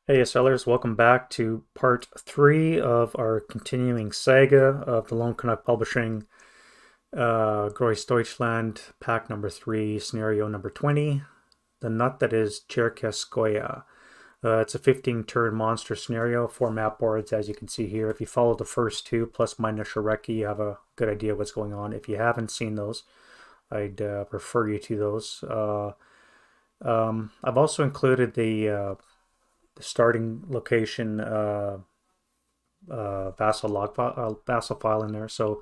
Hey sellers, welcome back to part 3 of our continuing saga of the Lone Canuck Publishing Grossdeutschland pack number 3, scenario number 20, the nut that is Cherkasskoye. It's a 15-turn monster scenario, 4 map boards as you can see here. If you follow the first two plus minus Shareki, you have a good idea what's going on. If you haven't seen those, I'd refer you to those. I've also included the starting location VASSAL log file, VASSAL file in there. So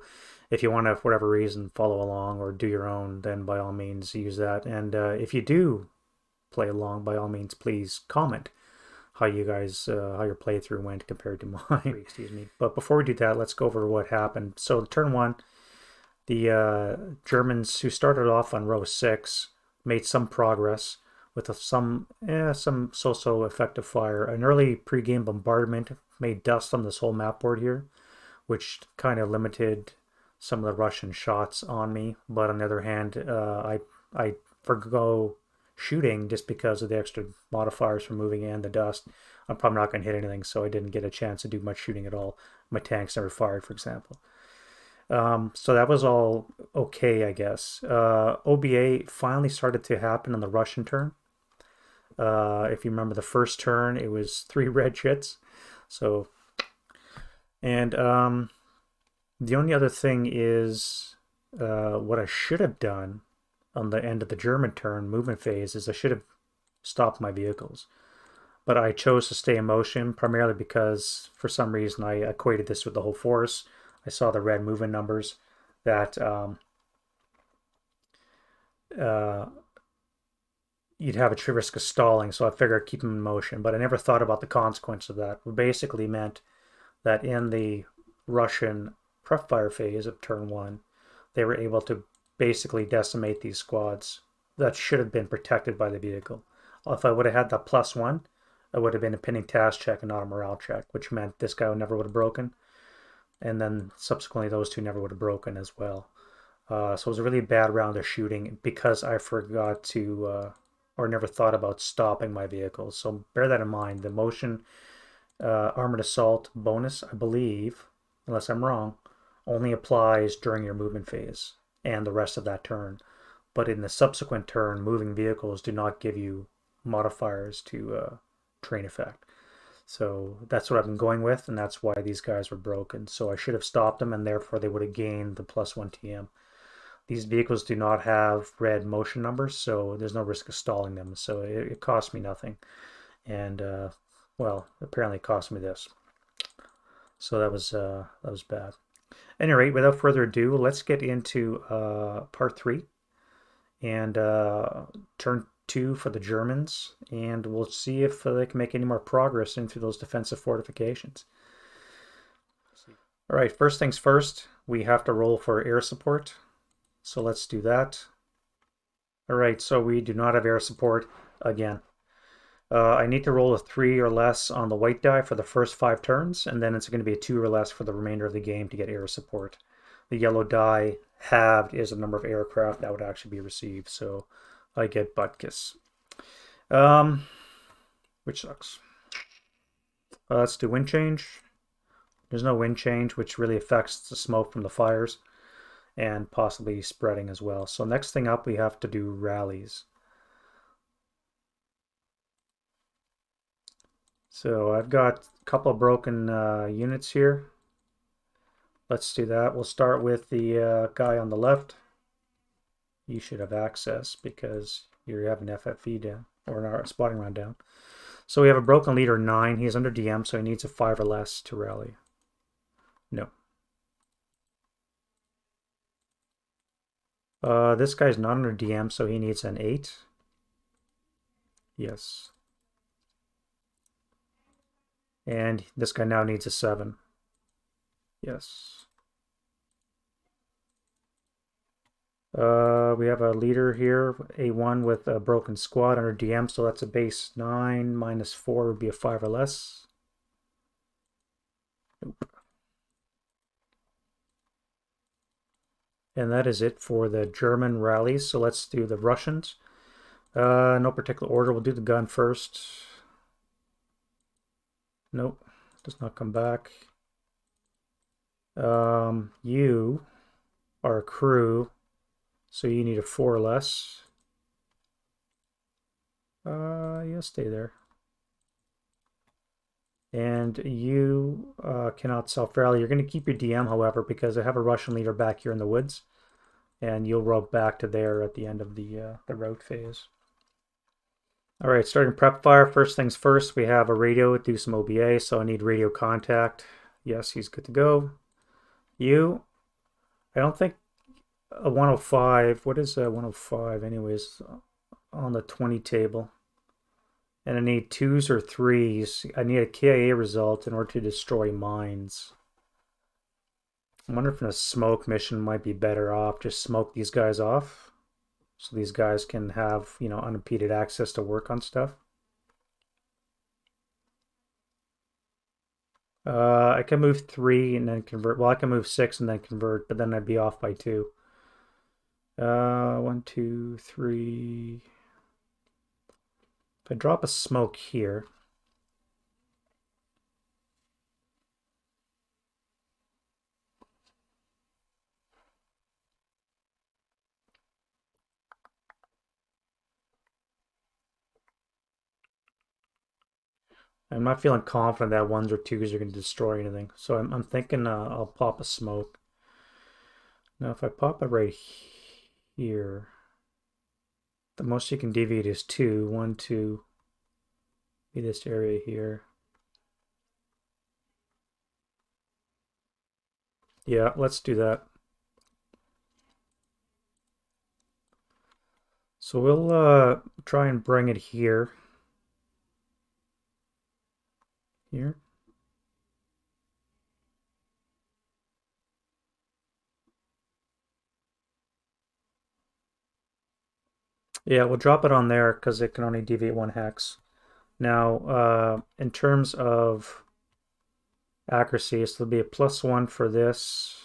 if you want to, for whatever reason, follow along or do your own, then by all means use that. And if you do play along, by all means, please comment how you guys, how your playthrough went compared to mine. Excuse me. But before we do that, let's go over what happened. So turn one, the Germans who started off on row 6 made some progress with some so-so effective fire. An early pre-game bombardment made dust on this whole map board here, which kind of limited some of the Russian shots on me. But on the other hand, I forgo shooting just because of the extra modifiers for moving and the dust. I'm probably not going to hit anything, so I didn't get a chance to do much shooting at all. My tanks never fired, for example. So that was all okay, I guess. OBA finally started to happen on the Russian turn. If you remember the first turn, it was 3 red hits. So, and the only other thing is what I should have done on the end of the German turn movement phase is I should have stopped my vehicles. But I chose to stay in motion primarily because for some reason I equated this with the whole force. I saw the red movement numbers that you'd have a risk of stalling, so I figured I'd keep them in motion. But I never thought about the consequence of that. It basically meant that in the Russian prep fire phase of turn 1, they were able to basically decimate these squads that should have been protected by the vehicle. If I would have had that +1, it would have been a pinning task check and not a morale check, which meant this guy never would have broken. And then subsequently those two never would have broken as well. So it was a really bad round of shooting because I forgot to or never thought about stopping my vehicles. So bear that in mind. The motion armored assault bonus, I believe, unless I'm wrong, only applies during your movement phase and the rest of that turn. But in the subsequent turn, moving vehicles do not give you modifiers to train effect. So that's what I've been going with, and that's why these guys were broken. So I should have stopped them, and therefore they would have gained the +1 TM. These vehicles do not have red motion numbers, so there's no risk of stalling them. So it cost me nothing. And, well, apparently it cost me this. So that was bad. At any rate, without further ado, let's get into part 3 and turn 2 for the Germans, and we'll see if they can make any more progress into those defensive fortifications. All right, first things first, we have to roll for air support. So let's do that. All right, so we do not have air support again. I need to roll a 3 or less on the white die for the first 5 turns, and then it's going to be a 2 or less for the remainder of the game to get air support. The yellow die halved is the number of aircraft that would actually be received, so I get Butkus. Which sucks. Let's do wind change. There's no wind change, which really affects the smoke from the fires and possibly spreading as well. So next thing up, we have to do rallies. So I've got a couple of broken units here. Let's do that. We'll start with the guy on the left. You should have access because you have an FFV down, or a spotting round down. So we have a broken leader 9. He's under DM, so he needs a 5 or less to rally. No. This guy's not under DM, so he needs an 8. Yes. And this guy now needs a 7. Yes. We have a leader here, A1 with a broken squad under DM, so that's a base 9 minus 4 would be a 5 or less. Nope. And that is it for the German rallies. So let's do the Russians. No particular order. We'll do the gun first. Nope, does not come back. You are a crew, so you need a 4 or less. Yeah, stay there. And you cannot self-rally. You're going to keep your DM, however, because I have a Russian leader back here in the woods, and you'll rope back to there at the end of the route phase. All right, starting prep fire. First things first, we have a radio, do some OBA, so I need radio contact. Yes, he's good to go. You, I don't think a 105, what is a 105 anyways, on the 20 table? And I need 2s or 3s. I need a KIA result in order to destroy mines. I wonder if a smoke mission might be better off. Just smoke these guys off so these guys can have, unimpeded access to work on stuff. I can move 3 and then convert. Well, I can move 6 and then convert, but then I'd be off by 2. 1, 2, 3. If I drop a smoke here, I'm not feeling confident that 1s or 2s are going to destroy anything. So I'm thinking I'll pop a smoke. Now, if I pop it right here, the most you can deviate is 2. 1, 2. Be this area here. Yeah, let's do that. So we'll try and bring it here. Here. Yeah, we'll drop it on there because it can only deviate 1 hex. Now, in terms of accuracy, so there'll be a +1 for this.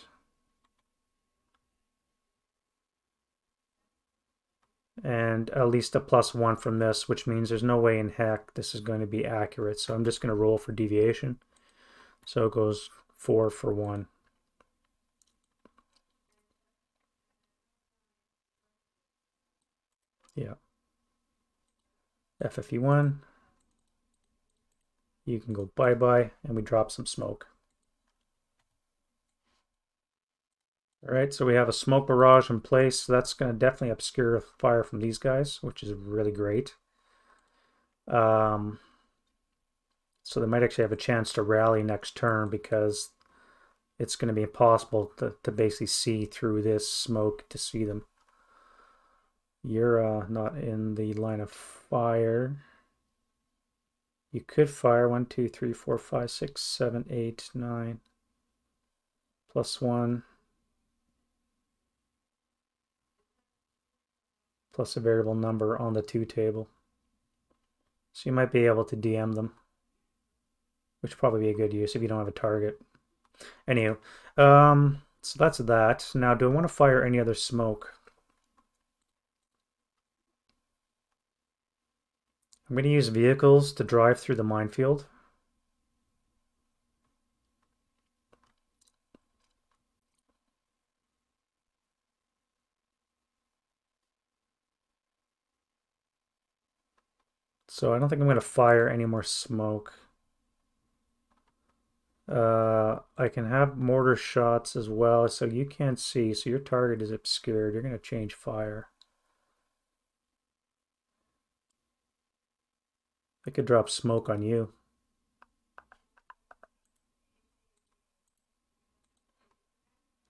And at least a +1 from this, which means there's no way in heck this is going to be accurate. So I'm just going to roll for deviation. So it goes 4 for 1. Yeah. FFE1. You can go bye-bye, and we drop some smoke. All right, so we have a smoke barrage in place. So that's going to definitely obscure fire from these guys, which is really great. So they might actually have a chance to rally next turn because it's going to be impossible to basically see through this smoke to see them. You're not in the line of fire. You could fire 1, 2, 3, 4, 5, 6, 7, 8, 9. +1. Plus a variable number on the 2 table. So you might be able to DM them, which would probably be a good use if you don't have a target. Anywho, so that's that. Now, do I want to fire any other smoke? I'm going to use vehicles to drive through the minefield. So I don't think I'm going to fire any more smoke. I can have mortar shots as well, so you can't see. So your target is obscured. You're going to change fire. I could drop smoke on you.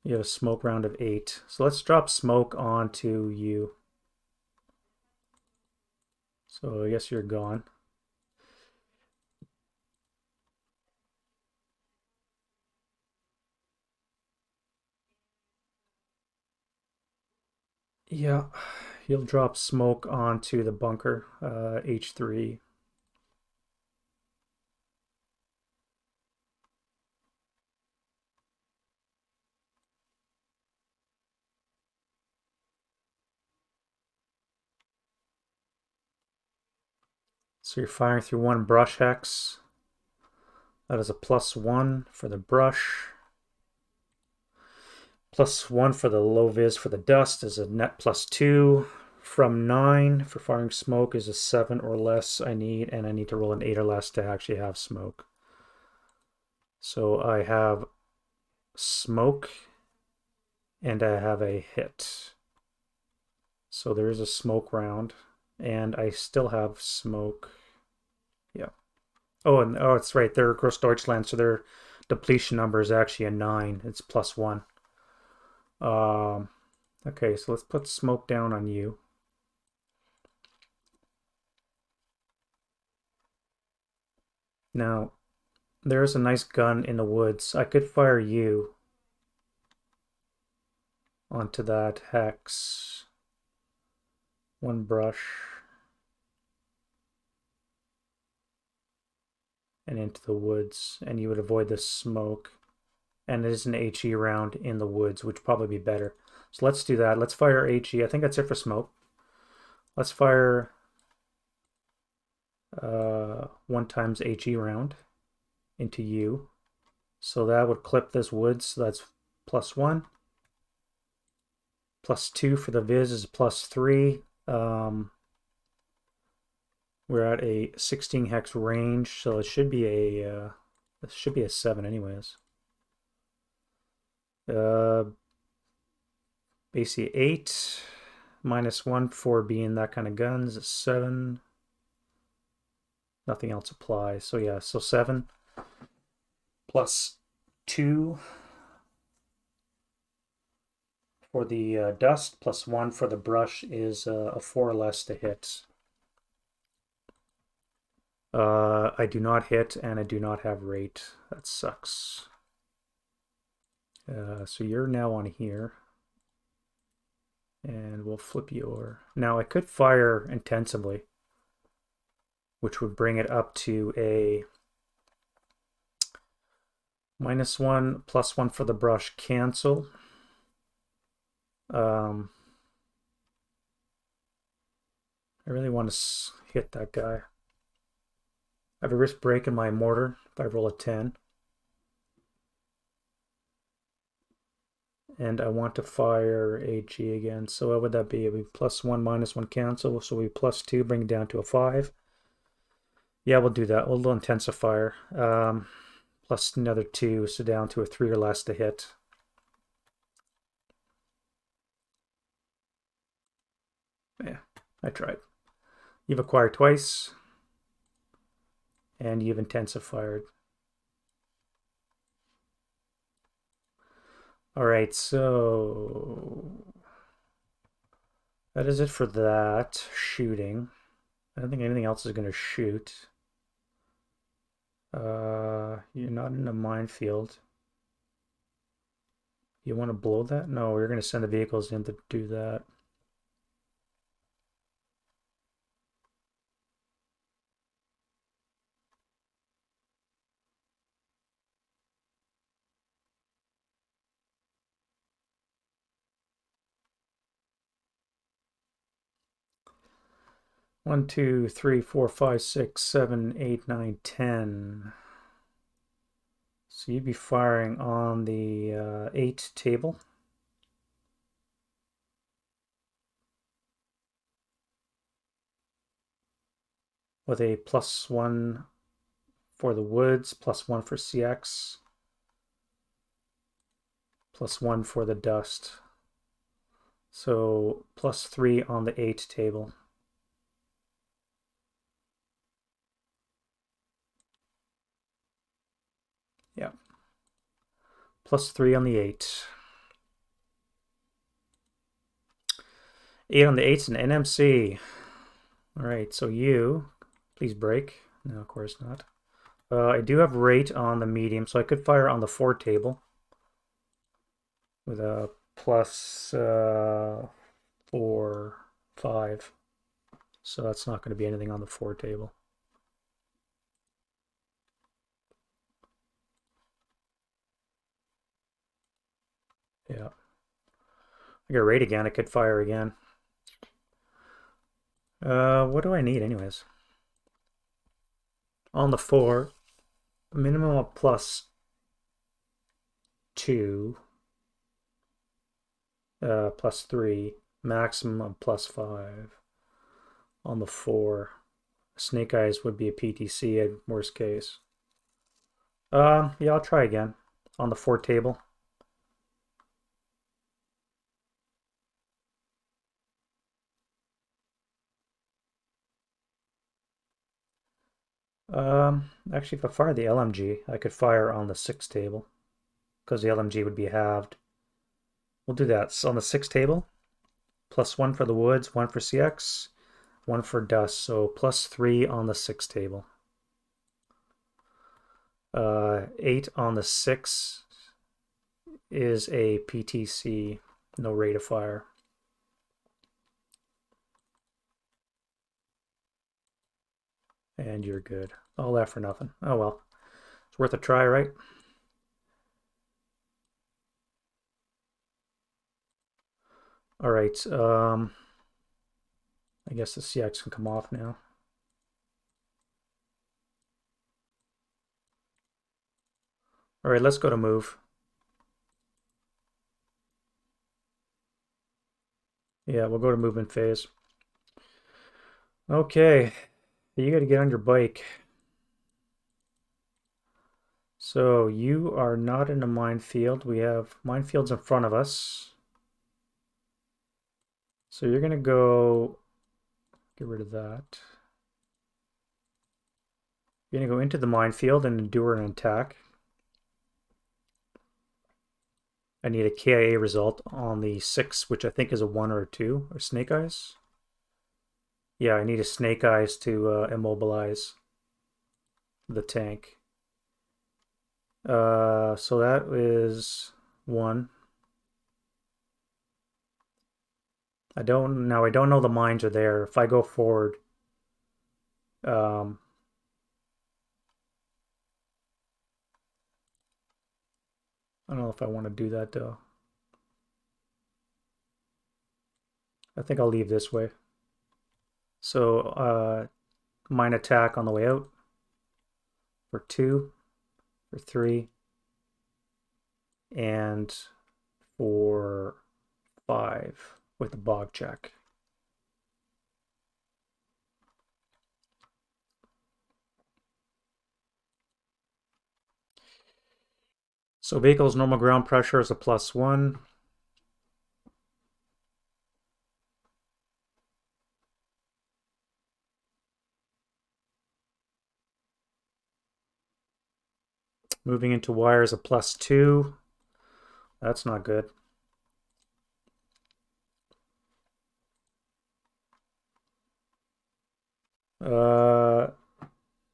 You have a smoke round of 8. So let's drop smoke onto you. So I guess you're gone. Yeah, you'll drop smoke onto the bunker, H3. So you're firing through 1 brush hex. That is a +1 for the brush. +1 for the low vis for the dust is a net +2. From 9 for firing smoke is a 7 or less I need, and I need to roll an 8 or less to actually have smoke. So I have smoke and I have a hit. So there is a smoke round, and I still have smoke. Yeah. Oh, and oh, it's right. They're Grossdeutschland, so their depletion number is actually a 9. It's +1. Okay, so let's put smoke down on you. Now, there's a nice gun in the woods. I could fire you onto that hex. One brush. And into the woods, and you would avoid the smoke. And it is an HE round in the woods, which would probably be better. So let's do that. Let's fire HE. I think that's it for smoke. Let's fire 1 times HE round into you. So that would clip this woods. So that's +1. +2 for the vis is +3. We're at a 16 hex range, so it should be a 7 anyways. Basically 8 -1 for being that kind of guns is 7. Nothing else applies. So yeah, so 7 +2 for the dust, +1 for the brush is a 4 or less to hit. I do not hit, and I do not have rate. That sucks. So you're now on here. And we'll flip you over. Now I could fire intensively, which would bring it up to a -1, +1 for the brush, cancel. I really want to hit that guy. I have a risk break in my mortar if I roll a 10. And I want to fire HE again. So what would that be? It would be +1, -1 cancel. So we +2, bring it down to a 5. Yeah, we'll do that. We'll intensifier. Plus another 2, so down to a 3 or less to hit. Yeah, I tried. You've acquired twice, and you've intensified. All right, so that is it for that shooting. I don't think anything else is going to shoot. You're not in a minefield. You want to blow that? No, we're going to send the vehicles in to do that. One, 2, 3, 4, 5, 6, 7, 8, 9, 10. So you'd be firing on the 8 table. With a +1 for the woods, +1 for CX, +1 for the dust. So +3 on the 8 table. Yeah. +3 on the 8. 8 on the 8's an NMC. All right, so you, please break. No, of course not. I do have rate on the medium, so I could fire on the 4 table with a +4, 5. So that's not going to be anything on the 4 table. Yeah. I got rate again. I could fire again. What do I need anyways? On the 4. minimum of +2, +3, maximum of +5 on the 4. Snake Eyes would be a PTC at worst case. Yeah, I'll try again on the 4 table. Actually, if I fire the LMG, I could fire on the 6 table because the LMG would be halved. We'll do that. So on the 6 table, +1 for the woods, 1 for CX, 1 for dust. So +3 on the 6 table. 8 on the 6 is a PTC, no rate of fire. And you're good. All that for nothing. Oh well. It's worth a try, right? All right. I guess the CX can come off now. All right, let's go to move. Yeah, we'll go to movement phase. Okay, you got to get on your bike. So you are not in a minefield. We have minefields in front of us. So you're going to go, get rid of that. You're going to go into the minefield and endure an attack. I need a KIA result on the 6, which I think is a 1 or a 2, or Snake Eyes. Yeah, I need a Snake Eyes to immobilize the tank. So that is 1. I don't know the mines are there. If I go forward, I don't know if I want to do that though. I think I'll leave this way. So mine attack on the way out for 2, for 3, and for 5 with the bog check. So vehicle's normal ground pressure is a +1. Moving into wire is a +2. That's not good.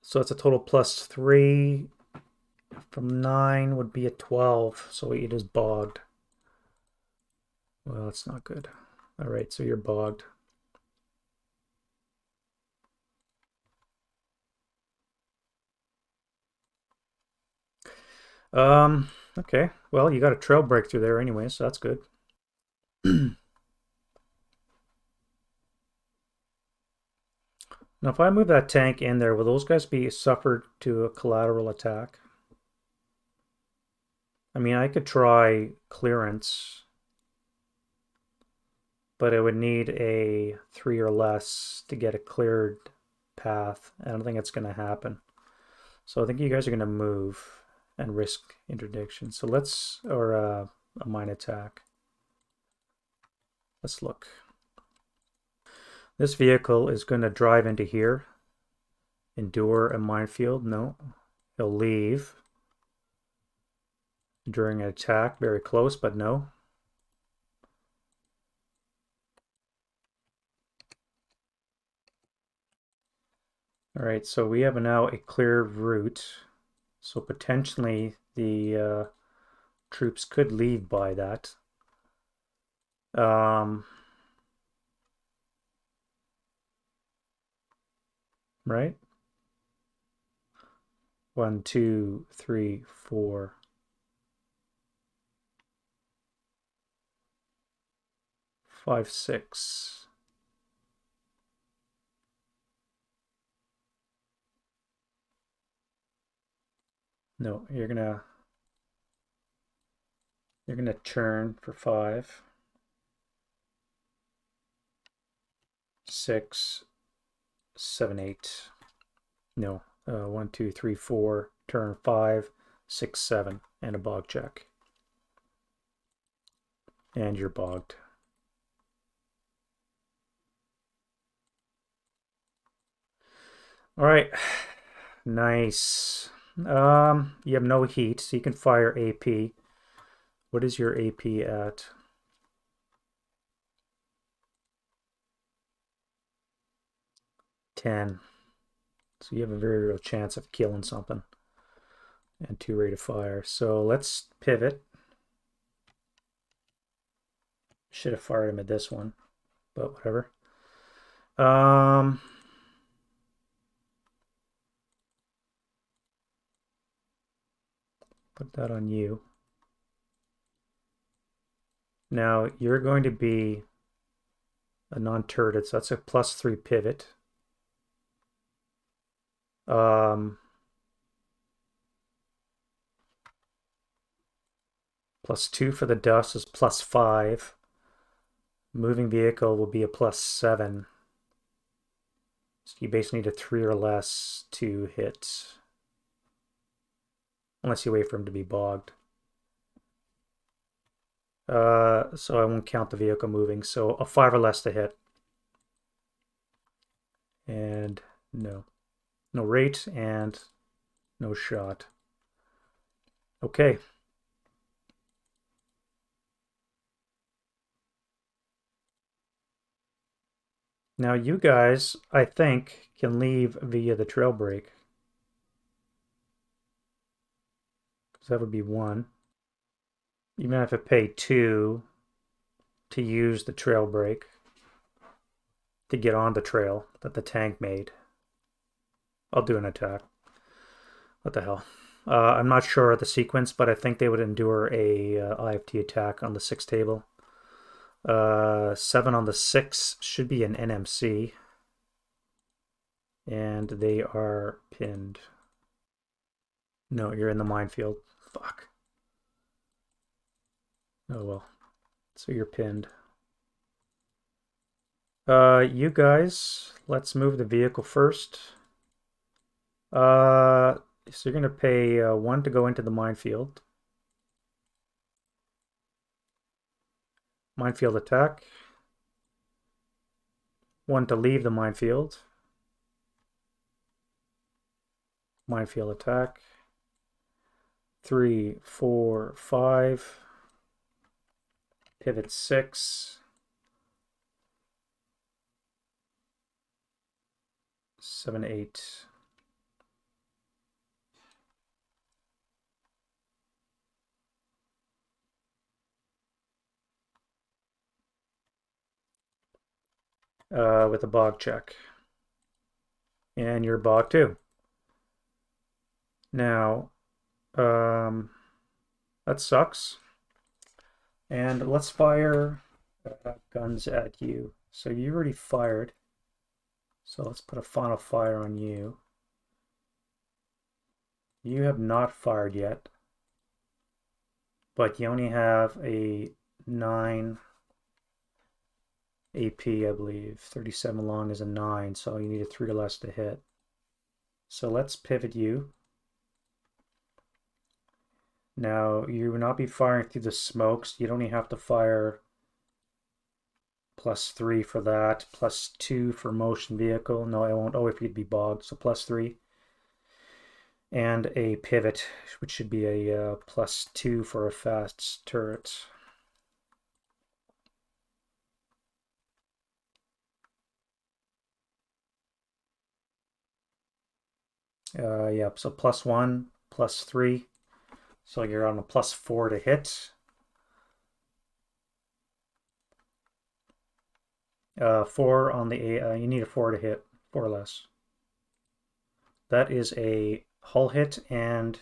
So it's a total +3. From 9 would be a 12, so it is bogged. Well, that's not good. All right, so you're bogged. Okay. Well, you got a trail breakthrough there anyway, so that's good. Now, if I move that tank in there, will those guys be suffered to a collateral attack? I mean, I could try clearance, but it would need a 3 or less to get a cleared path. I don't think it's going to happen. So I think you guys are going to move and risk interdiction. So let's, or a mine attack. Let's look. This vehicle is going to drive into here. Endure a minefield. No. He'll leave during an attack. Very close, but no. All right, so we have now a clear route. So potentially the troops could leave by that. Right? 1, 2, 3, 4, 5, 6. No, you're gonna turn for 5, 6, 7, 8. No, 1, 2, 3, 4. Turn 5, 6, 7, and a bog check. And you're bogged. All right, nice. You have no heat, so you can fire AP. What is your AP at? 10. So you have a very real chance of killing something. And 2 rate of fire. So let's pivot. Should have fired him at this one, but whatever. Put that on you. Now you're going to be a non-turreted, so that's a +3 pivot. +2 for the dust is +5. Moving vehicle will be a +7. So you basically need a 3 or less to hit. Unless you wait for him to be bogged. So I won't count the vehicle moving. So a 5 or less to hit. And no. No rate and no shot. Okay. Now you guys, I think, can leave via the trail break. Because that would be 1. You might have to pay 2 to use the trail break to get on the trail that the tank made. I'll do an attack. What the hell? I'm not sure of the sequence, but I think they would endure a IFT attack on the 6 table. 7 on the 6 should be an NMC. And they are pinned. No, you're in the minefield. Fuck. Oh well. So you're pinned. You guys, let's move the vehicle first. So you're gonna pay 1 to go into the minefield. Minefield attack. 1 to leave the minefield. Minefield attack. 3, 4, 5. Pivot 6. 7, 8. With a bog check. And you're bog too. Now, that sucks. And let's fire guns at you. So you already fired. So let's put a final fire on you. You have not fired yet. But you only have a 9 AP, I believe. 37 long is a 9, so you need a 3 or less to hit. So let's pivot you. Now, you will not be firing through the smokes. You'd only have to fire +3 for that, +2 for motion vehicle. No, I won't. Oh, if you'd be bogged, so +3. And a pivot, which should be a +2 for a fast turret. Yep, so +1, +3. So you're on a +4 to hit. 4 on the you need a 4 to hit, 4 or less. That is a hull hit, and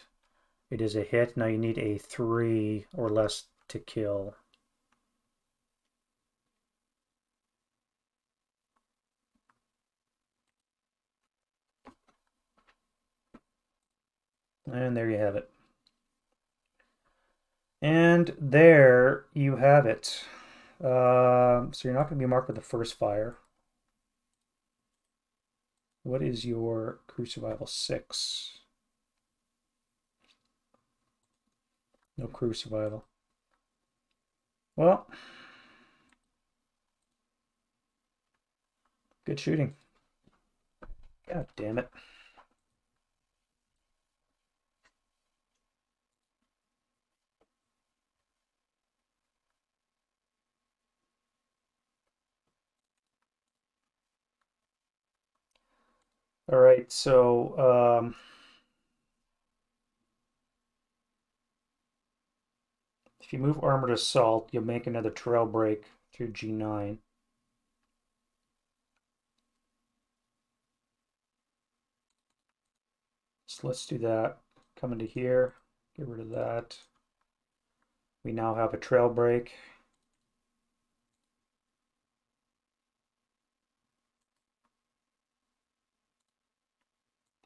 it is a hit. Now you need a 3 or less to kill. And there you have it. And there you have it. So you're not going to be marked with the first fire. What is your crew survival? 6. No crew survival. Well, good shooting. God damn it. All right, so if you move armored assault, you'll make another trail break through G9. So let's do that. Come into here, get rid of that. We now have a trail break.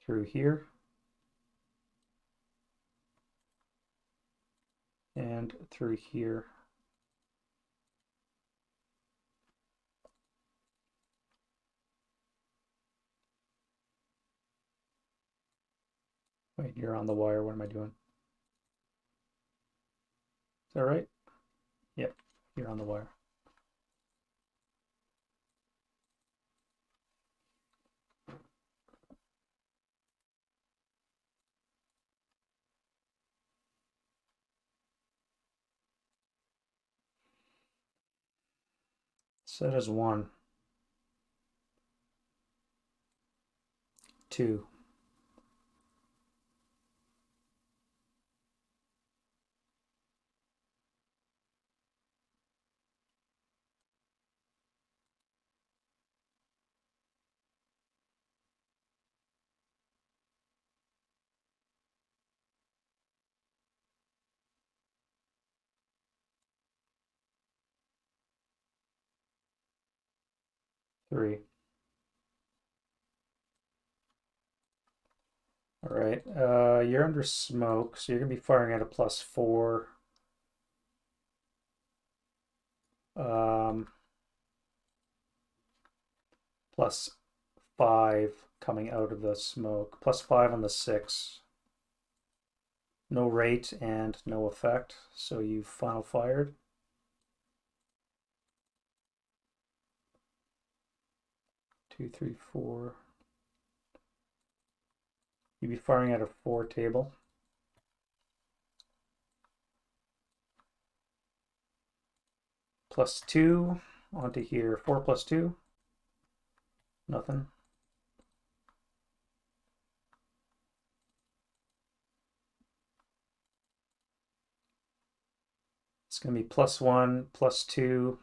Through here. And through here. Wait, you're on the wire. What am I doing? Is that right? Yep, you're on the wire. Set as 1. 2. 3. All right, you're under smoke, so you're gonna be firing at a +4. +5 coming out of the smoke. +5 on the 6. No rate and no effect, so you final fired. 2, 3, 4. You'd be firing at a 4 table. +2 onto here. 4 + 2. Nothing. It's going to be +1, +2,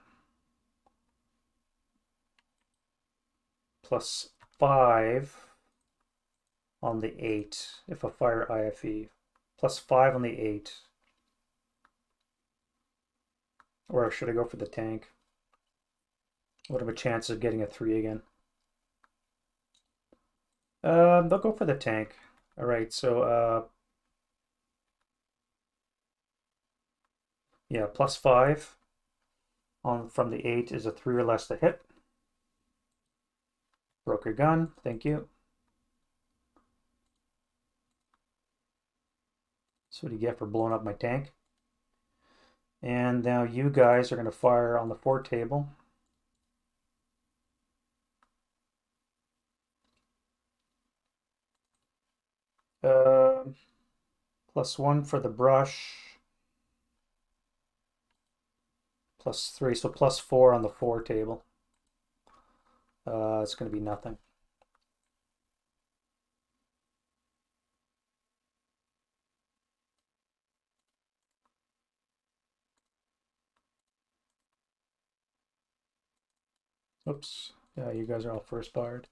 +5 on the 8 if I fire IFE. +5 on the 8. Or should I go for the tank? What are my chances of getting a 3 again? They'll go for the tank. All right, so yeah, +5 on from the 8 is a 3 or less to hit. Broke your gun, thank you. That's what you get for blowing up my tank. And now you guys are going to fire on the 4 table. +1 for the brush. +3, so +4 on the 4 table. It's going to be nothing. Oops. Yeah, you guys are all first fired.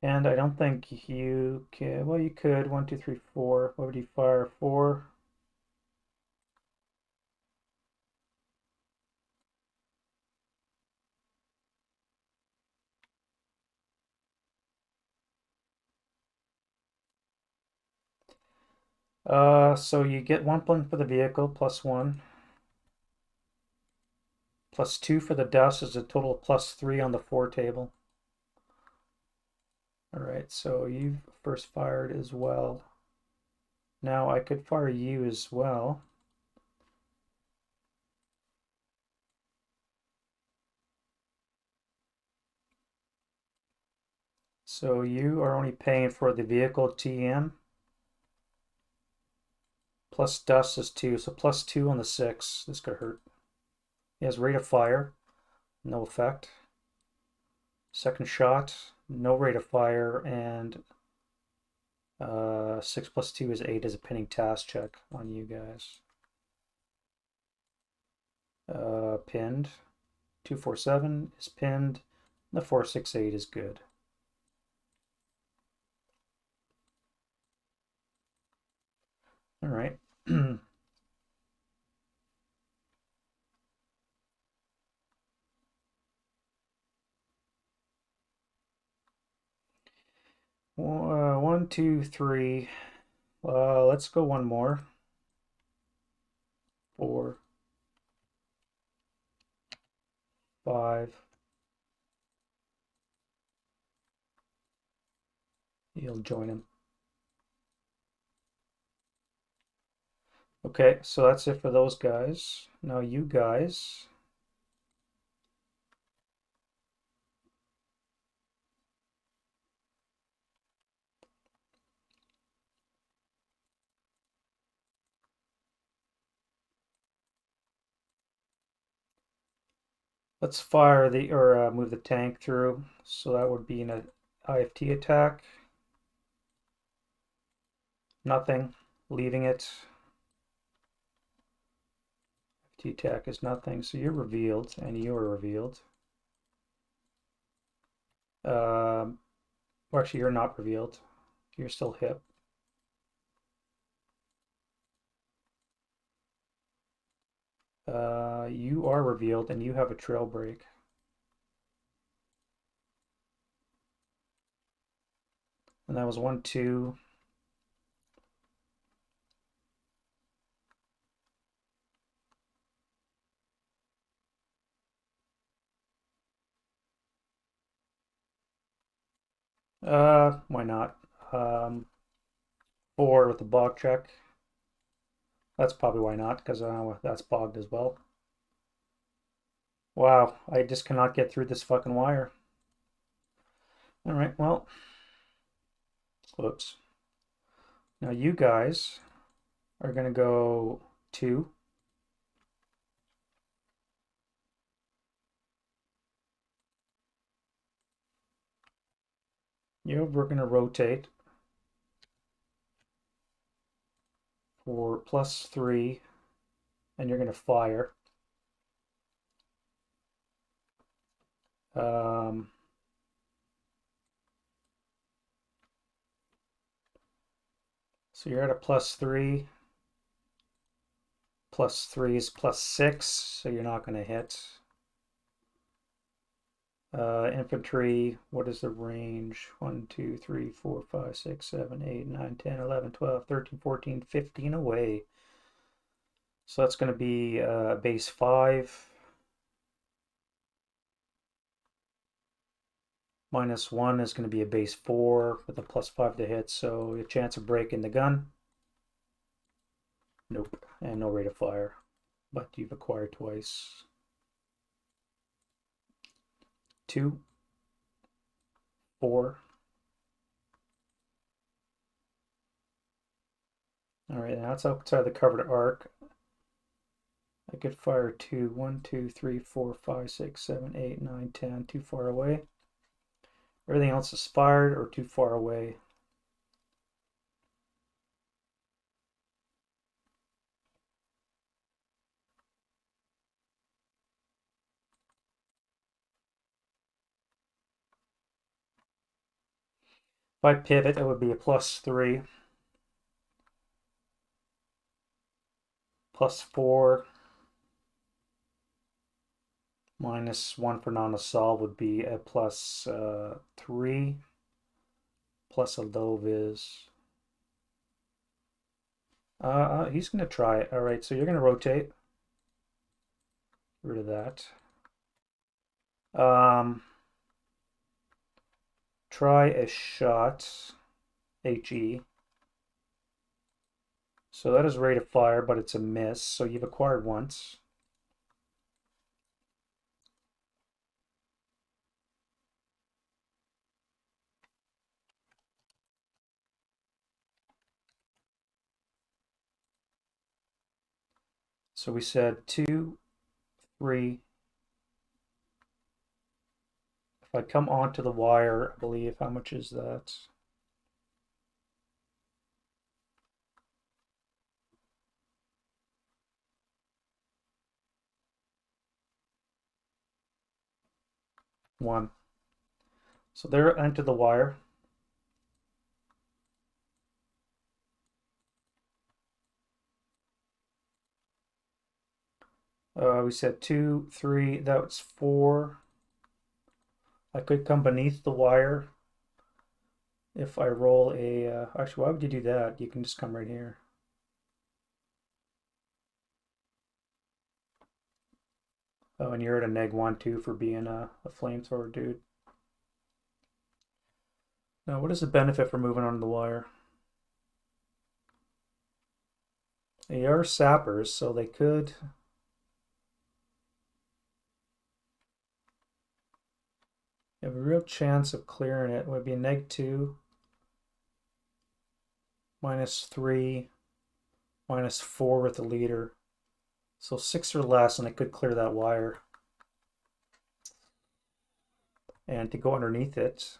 And I don't think you can. Well, you could. 1, 2, 3, 4. What would you fire? 4. So you get 1 point for the vehicle, +1. +2 for the dust is a total of +3 on the 4 table. All right, so you've first fired as well. Now I could fire you as well. So you are only paying for the vehicle TM. Plus dust is 2, so +2 on the 6. This could hurt. He has rate of fire, no effect. Second shot, no rate of fire, and 6 + 2 is 8 as a pinning task check on you guys. Pinned. 247 is pinned. The 468 is good. All right. 1, 2, 3. Let's go one more. 4, 5. You'll join him. Okay, so that's it for those guys. Now you guys. Let's fire the, or move the tank through. So that would be an IFT attack. Nothing. Leaving it. IFT attack is nothing. So you're revealed, and you are revealed. Well, actually, you're not revealed. You're still hip. You are revealed, and you have a trail break. And that was 1, 2. Why not? 4 with the bog check. That's probably why not, because that's bogged as well. Wow, I just cannot get through this fucking wire. All right, well, whoops. Now you guys are gonna go 2. We're gonna rotate for +3, and you're gonna fire. So you're at a +3. +3 is +6, so you're not gonna hit. Infantry, what is the range? 1, 2, 3, 4, 5, 6, 7, 8, 9, 10, 11, 12, 13, 14, 15 away. So that's going to be base 5. -1 is going to be a base 4 with a +5 to hit, so a chance of breaking the gun. Nope, and no rate of fire, but you've acquired twice. 2, 4. All right, now it's outside the covered arc. I could fire 2, 1, 2, 3, 4, 5, 6, 7, 8, 9, 10, too far away. Everything else is fired or too far away. If I pivot, it would be a +3, +4, -1 for non-assault would be a +3, plus a low vis. He's going to try it. All right, so you're going to rotate. Get rid of that. Try a shot. HE. So that is rate of fire, but it's a miss. So you've acquired once. So we said 2, 3. If I come onto the wire, I believe, how much is that? One. So there, enter the wire. We said 2, 3. That was 4. I could come beneath the wire if I roll a. Actually, why would you do that? You can just come right here. Oh, and you're at a -1 too for being a flamethrower dude. Now, what is the benefit for moving on the wire? They are sappers, so they could. You have a real chance of clearing it. It would be a -2, -3, -4 with the leader. So 6 or less, and it could clear that wire. And to go underneath it,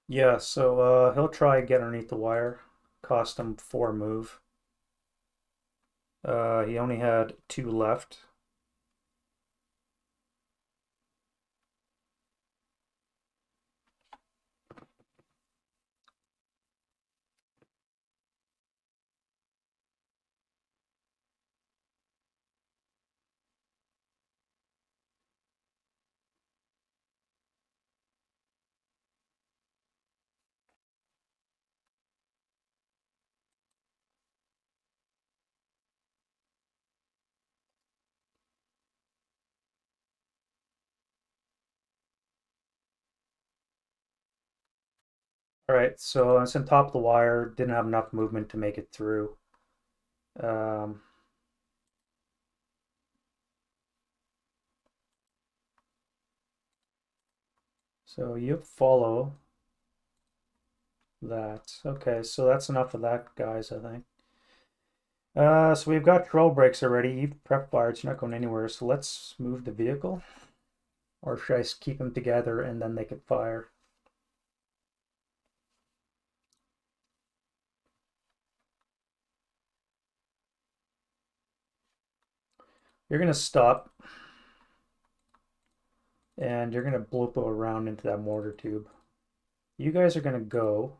yeah, so he'll try and get underneath the wire. Cost him 4 move. He only had 2 left. All right, so it's on top of the wire. Didn't have enough movement to make it through. Um, so you follow that. Okay, so that's enough of that, guys, I think. So we've got trail brakes already. You've prep fired, so you're not going anywhere. So let's move the vehicle. Or should I keep them together and then they could fire? You're going to stop and you're going to bloop around into that mortar tube. You guys are going to go.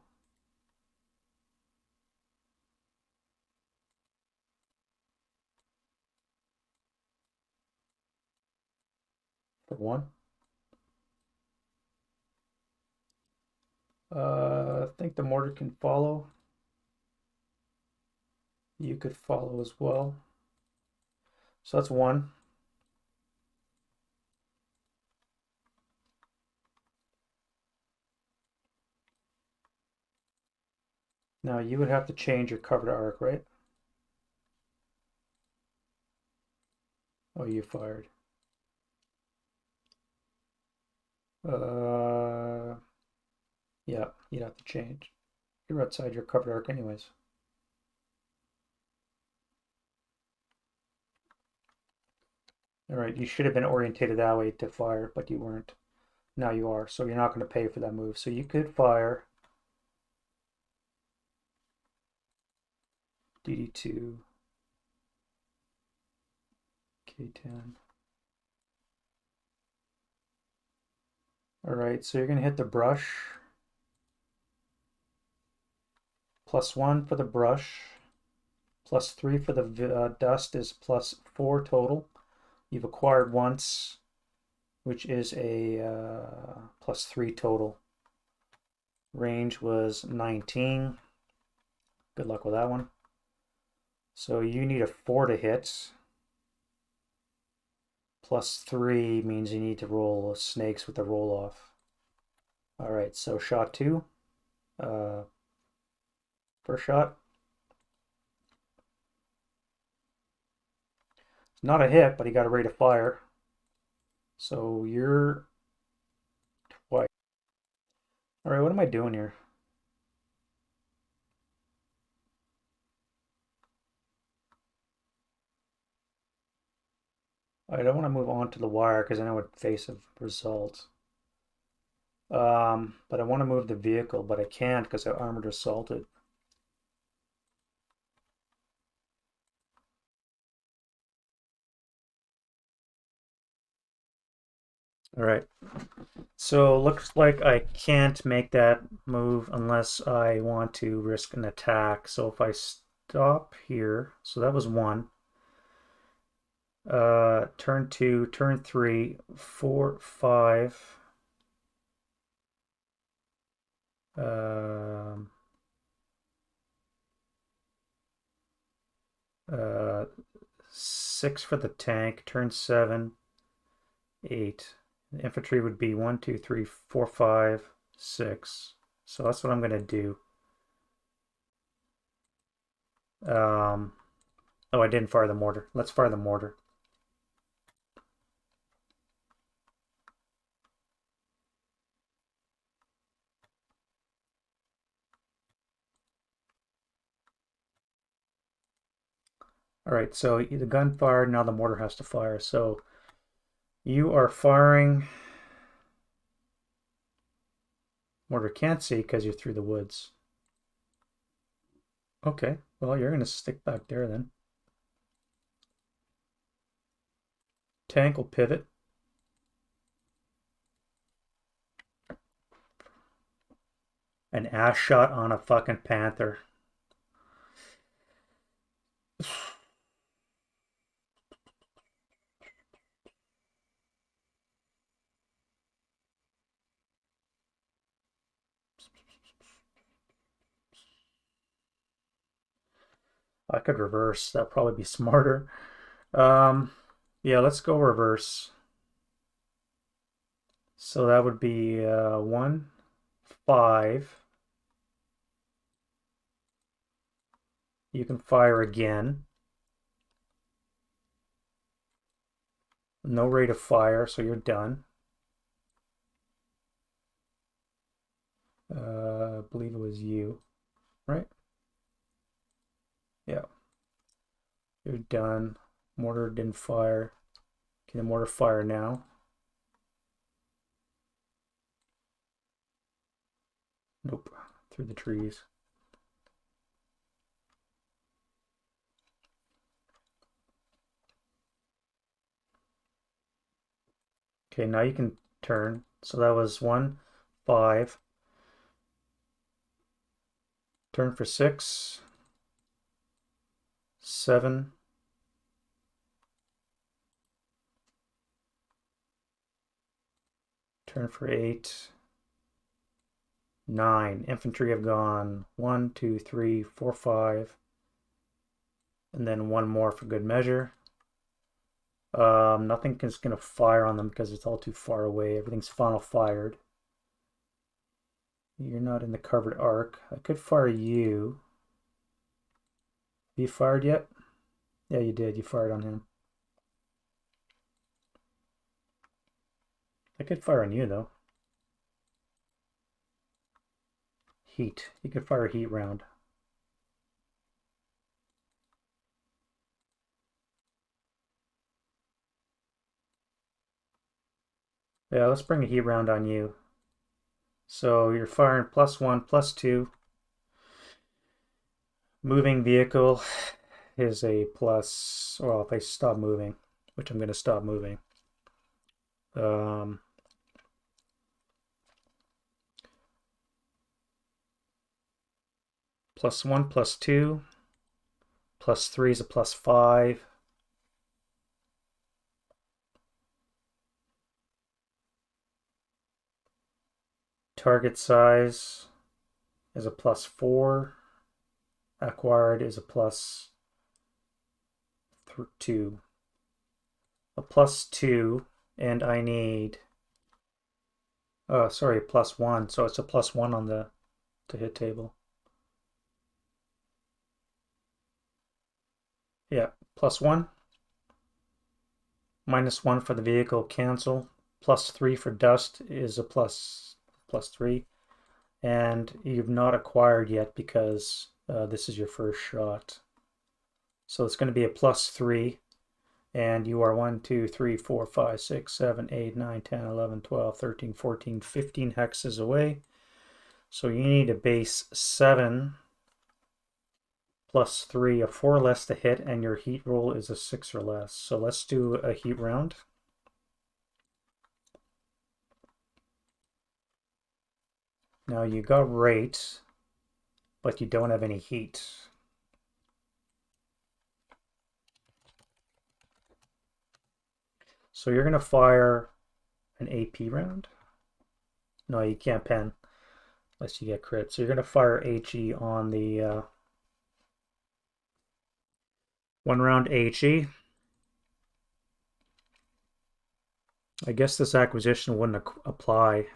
For one. I think the mortar can follow. You could follow as well. So that's one. Now you would have to change your cover to arc, right? Oh, you fired. Yeah, you'd have to change. You're outside your covered arc anyways. All right, you should have been orientated that way to fire, but you weren't. Now you are, so you're not going to pay for that move. So you could fire DD2, K10. All right, so you're going to hit the brush. +1 for the brush, +3 for the dust is +4 total. You've acquired once, which is a +3 total. Range was 19. Good luck with that one. So you need a 4 to hit. +3 means you need to roll snakes with the roll off. All right, so shot 2. First shot. It's not a hit, but he got a rate of fire. So you're twice. All right, what am I doing here? I don't want to move on to the wire because I know what face of result. But I want to move the vehicle, but I can't because I armored assaulted. All right. So looks like I can't make that move unless I want to risk an attack. So if I stop here, so that was 1. Turn 2, turn 3, 4, 5. 6 for the tank, turn 7, 8. The infantry would be 1, 2, 3, 4, 5, 6. So that's what I'm going to do. Oh, I didn't fire the mortar. Let's fire the mortar. All right, so the gun fired, now the mortar has to fire. So you are firing. Mortar can't see because you're through the woods. Okay, well, you're going to stick back there then. Tank will pivot. An ass shot on a fucking panther. I could reverse. That'd probably be smarter. Yeah, let's go reverse. So that would be 1, 5. You can fire again. No rate of fire, so you're done. I believe it was you, right? Yeah. You're done. Mortar didn't fire. Can the mortar fire now? Nope. Through the trees. Okay, now you can turn. So that was 1, 5. Turn for 6, 7. Turn for 8. 9. Infantry have gone 1, 2, 3, 4, 5. And then 1 more for good measure. Nothing is going to fire on them because it's all too far away. Everything's funnel fired. You're not in the covered arc. I could fire you. Have you fired yet? Yeah, you did. You fired on him. I could fire on you, though. Heat. You could fire a heat round. Yeah, let's bring a heat round on you. So you're firing +1, +2. Moving vehicle is a plus, well, if I stop moving, which I'm going to stop moving. +1, +2, +3 is a +5. Target size is a +4. Acquired is a +2. A +2, and I need, oh, sorry, +1. So it's a +1 on the to hit table. Yeah, +1. -1 for the vehicle, cancel. +3 for dust is a +3. And you've not acquired yet because this is your first shot. So it's going to be a +3. And you are 1, 2, 3, 4, 5, 6, 7, 8, 9, 10, 11, 12, 13, 14, 15 hexes away. So you need a base 7 +3, a 4 less to hit, and your heat roll is a 6 or less. So let's do a heat round. Now you got rate, but you don't have any heat. So you're going to fire an AP round. No, you can't pen unless you get crit. So you're going to fire HE on the 1 round HE. I guess this acquisition wouldn't apply.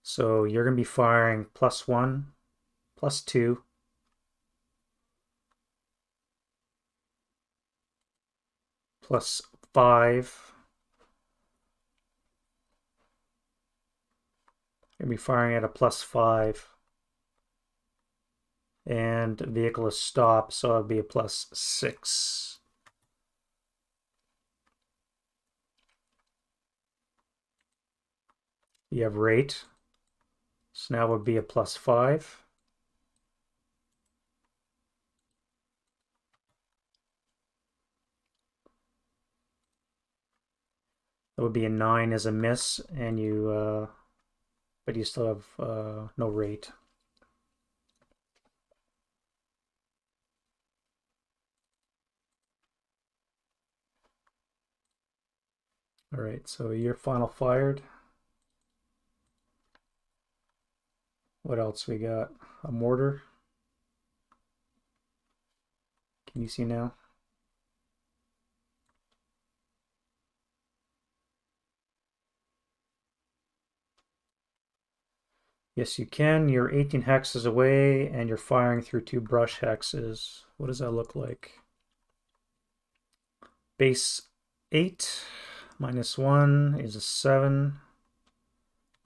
So you're going to be firing +1, +2, +5. You're going to be firing at a +5. And vehicle is stopped, so it'll be a +6. You have rate, so now it would be a +5. That would be a 9 as a miss, and you, but you still have no rate. All right, so your final fired. What else we got? A mortar. Can you see now? Yes, you can. You're 18 hexes away, and you're firing through 2 brush hexes. What does that look like? Base 8 -1 is a 7.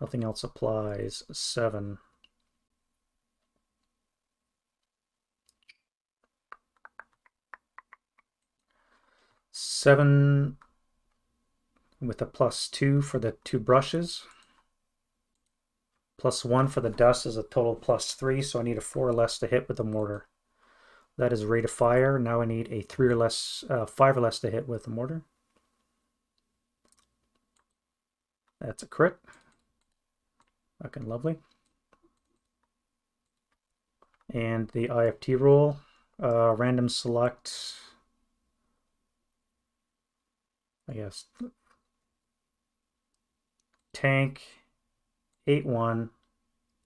Nothing else applies. 7. Seven with a +2 for the 2 brushes. +1 for the dust is a total +3, so I need a 4 less to hit with the mortar. That is rate of fire. Now I need a 3 or less, 5 or less to hit with the mortar. That's a crit. Fucking lovely. And the IFT roll, random select, I guess, tank, 8-1,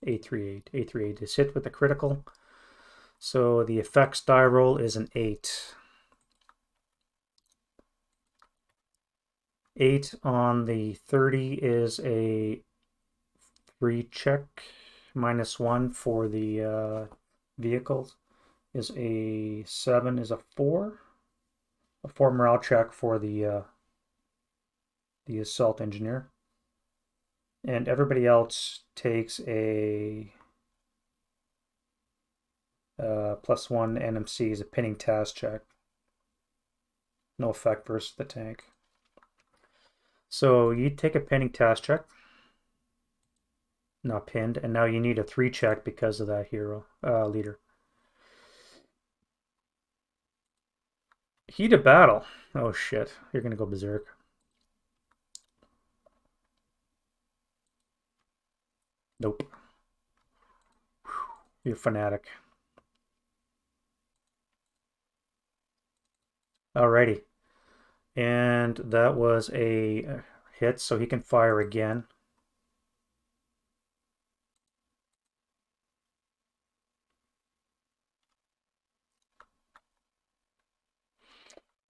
8-3-8, 8-3-8 is hit with the critical. So the effects die roll is an 8. 8 on the 30 is a 3 check. -1 for the vehicles is a 7 is a 4. A 4 morale check for the assault engineer. And everybody else takes a +1 NMC is a pinning task check. No effect versus the tank. So you take a pinning task check. Not pinned, and now you need a 3 check because of that hero leader. Heat of battle. Oh shit, you're gonna go berserk. Nope. You fanatic. Alrighty. And that was a hit, so he can fire again.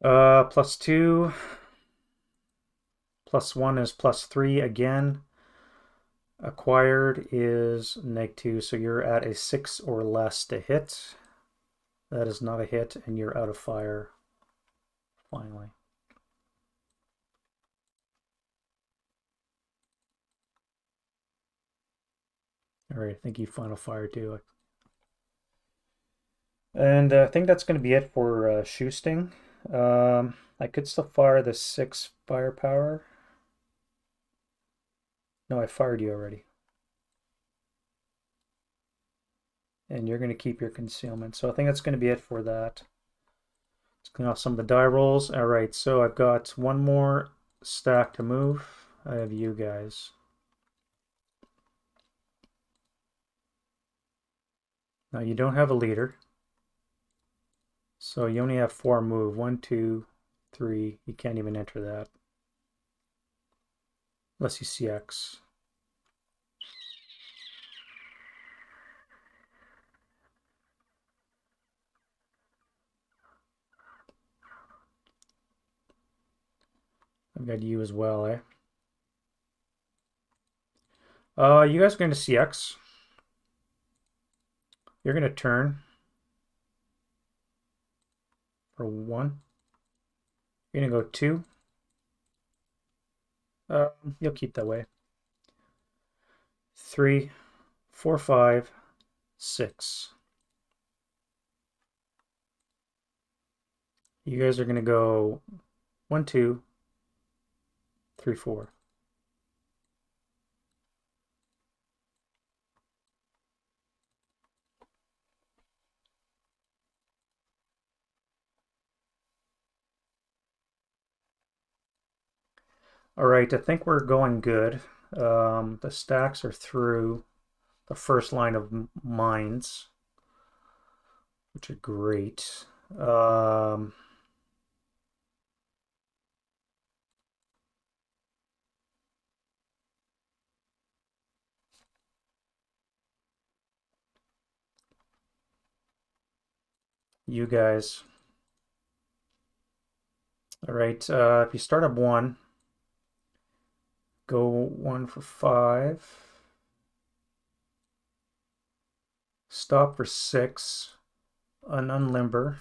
+2. +1 is +3 again. Acquired is -2, so you're at a 6 or less to hit. That is not a hit, and you're out of fire, finally. Alright, I think you final fire too. And I think that's going to be it for Shoesting. I could still fire the 6 firepower. No, I fired you already. And you're going to keep your concealment. So I think that's going to be it for that. Let's clean off some of the die rolls. All right, so I've got one more stack to move. I have you guys. Now you don't have a leader. So you only have 4 move. 1, 2, 3. You can't even enter that. Unless you CX. I've got you as well, eh? You guys are going to CX. You're going to turn for 1. You're going to go 2. You'll keep that way. 3, 4, 5, 6. You guys are going to go 1, 2, 3, 4. All right, I think we're going good. The stacks are through the first line of mines, which are great. You guys. All right, if you start up 1, go 1 for 5. Stop for 6. Unlimber.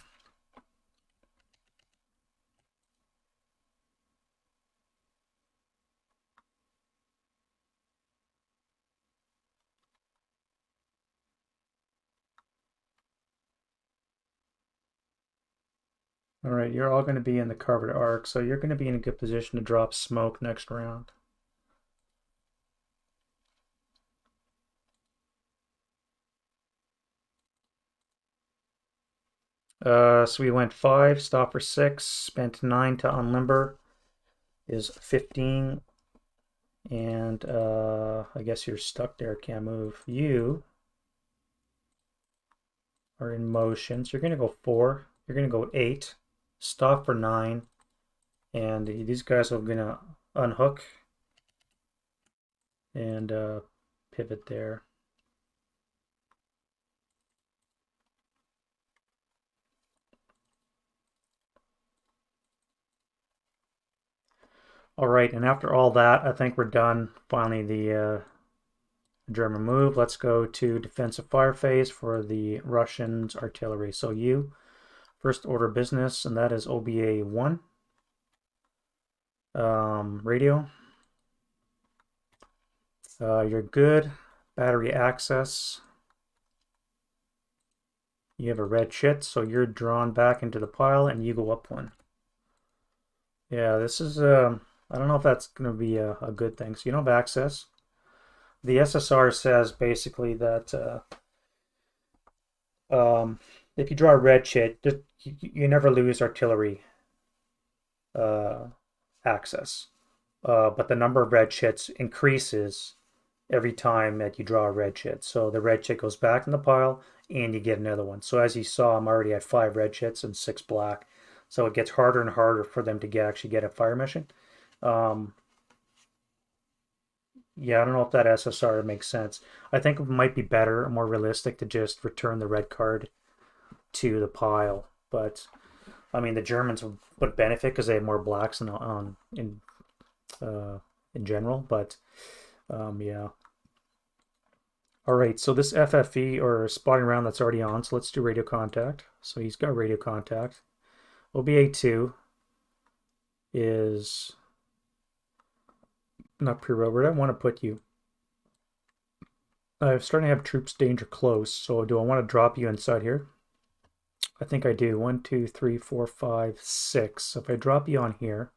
All right, you're all going to be in the covered arc, so you're going to be in a good position to drop smoke next round. So we went 5, stop for 6, spent 9 to unlimber, is 15, and I guess you're stuck there, can't move. You are in motion, so you're going to go 4, you're going to go 8, stop for 9, and these guys are going to unhook and pivot there. All right, and after all that, I think we're done. Finally, the German move. Let's go to defensive fire phase for the Russians artillery. So you, first order business, and that is OBA 1. Radio. You're good. Battery access. You have a red shit, so you're drawn back into the pile, and you go up 1. Yeah, this is I don't know if that's going to be a good thing. So you don't have access. The SSR says basically that if you draw a red chit, you never lose artillery access. But the number of red chits increases every time that you draw a red chit. So the red chit goes back in the pile and you get another one. So as you saw, I'm already at 5 red chits and 6 black. So it gets harder and harder for them to actually get a fire mission. Yeah, I don't know if that SSR makes sense. I think it might be better, more realistic to just return the red card to the pile. But I mean, the Germans would benefit because they have more blacks in general. But yeah. All right, so this FFE or spotting round that's already on. So let's do radio contact. So he's got radio contact. OBA2 is not pre-roll. Where do I want to put you? I'm starting to have troops danger close. So do I want to drop you inside here? I think I do. 1, 2, 3, 4, 5, 6. So if I drop you on here,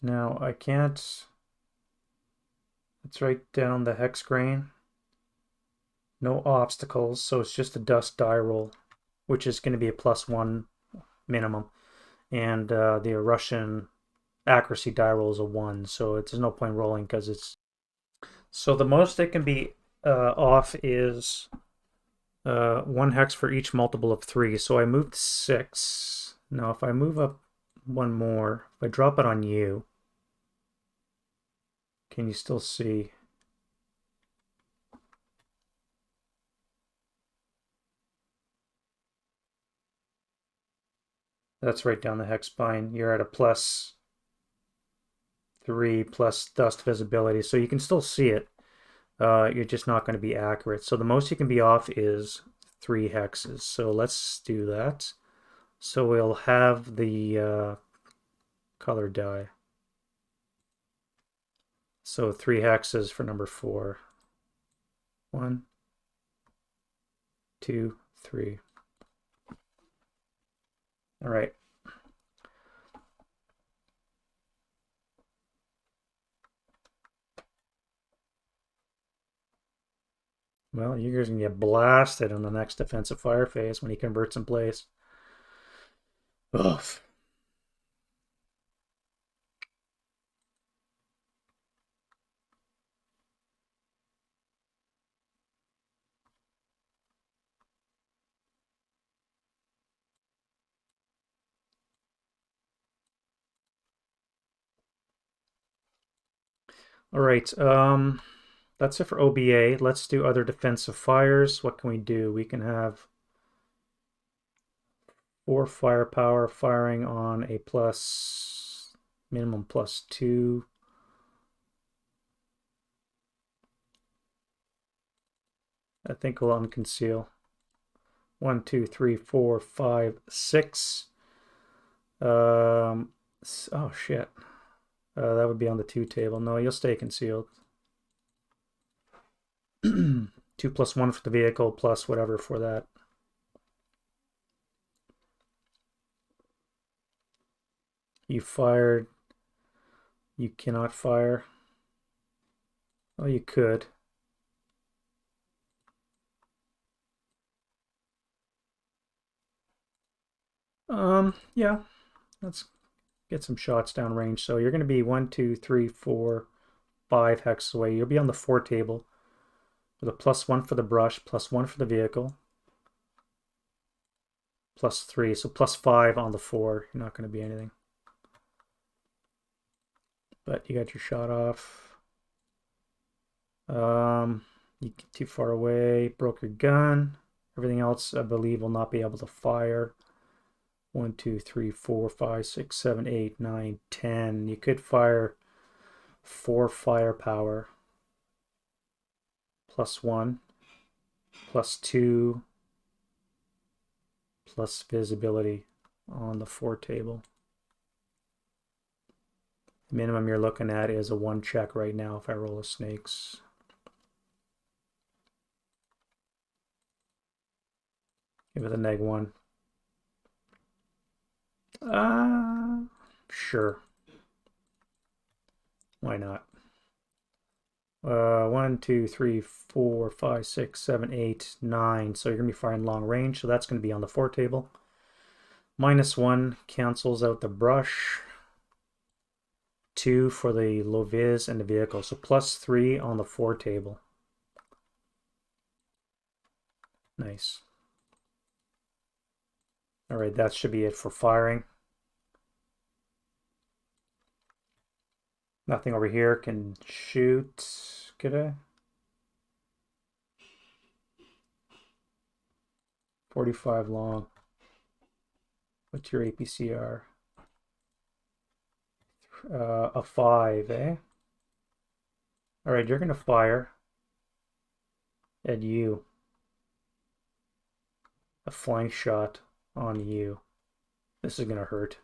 now I can't. Let's write down the hex grain. No obstacles, so it's just a dust die roll, which is going to be a +1 minimum, and the Russian accuracy die roll is a 1, so there's no point rolling because it's. So the most it can be off is 1 hex for each multiple of 3. So I moved 6. Now if I move up 1 more, if I drop it on you, can you still see? That's right down the hex spine. You're at a +3 plus dust visibility, so you can still see it. You're just not going to be accurate. So the most you can be off is 3 hexes. So let's do that. So we'll have the color die. So 3 hexes for number 4. 1, 2, 3. All right. Well, you guys can get blasted on the next defensive fire phase when he converts in place. Ugh. All right. That's it for OBA. Let's do other defensive fires. What can we do? We can have 4 firepower firing on a minimum +2. I think we'll unconceal. 1, 2, 3, 4, 5, 6. Oh shit. That would be on the 2 table. No, you'll stay concealed. 2 + 1 for the vehicle plus whatever for that. You fired. You cannot fire. Oh, you could. Yeah. Let's get some shots down range. So you're going to be 1, 2, 3, 4, 5 hexes away. You'll be on the 4 table with a +1 for the brush, +1 for the vehicle, +3. So +5 on the 4. You're not going to be anything. But you got your shot off. You get too far away, broke your gun. Everything else, I believe, will not be able to fire. 1, 2, 3, 4, 5, 6, 7, 8, 9, 10. You could fire 4 firepower. +1, +2, plus visibility on the 4 table. The minimum you're looking at is a 1 check right now if I roll a snakes. Give it a -1. Uh, sure. Why not? 1, 2, 3, 4, 5, 6, 7, 8, 9. So you're going to be firing long range. So that's going to be on the 4 table. -1 cancels out the brush. 2 for the low vis and the vehicle. So +3 on the 4 table. Nice. All right, that should be it for firing. Nothing over here can shoot. Could I? 45 long. What's your APCR? A 5, eh? All right, you're going to fire at you. A flank shot on you. This is going to hurt.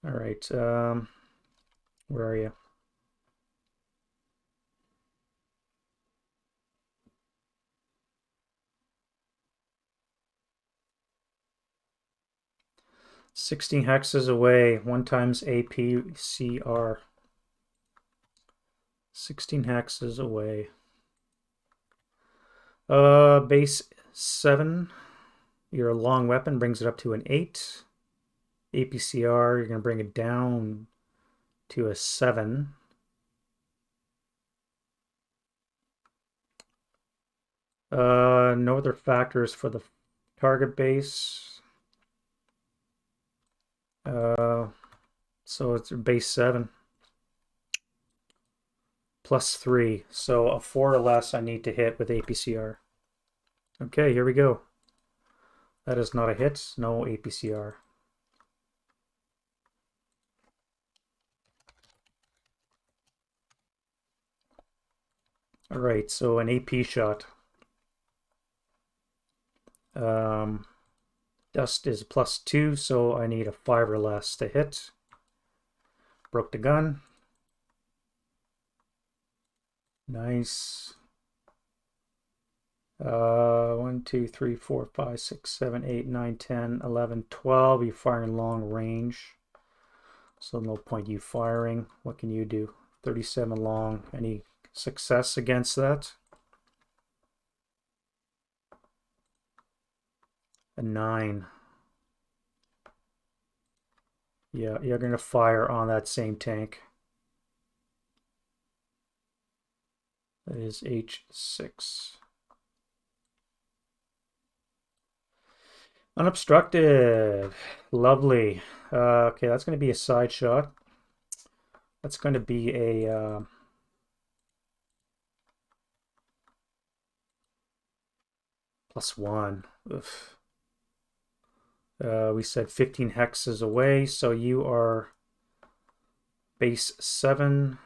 All right, where are you? "16 hexes away, 1 times APCR. 16 hexes away. Base 7. Your long weapon brings it up to an 8. APCR, you're going to bring it down to a 7. No other factors for the target base. So it's base 7. +3. So a 4 or less I need to hit with APCR. Okay, here we go. That is not a hit. No APCR. All right, so an AP shot. Dust is +2, so I need a 5 or less to hit. Broke the gun. Nice. 1, 2, 3, 4, 5, 6, 7, 8, 9, 10, 11, 12. You're firing long range. So no point you firing. What can you do? 37 long. Any success against that? A 9. Yeah, you're going to fire on that same tank. That is H6. Unobstructed. Lovely. Okay, that's going to be a side shot. That's going to be a +1. Oof. We said 15 hexes away, so you are base 7.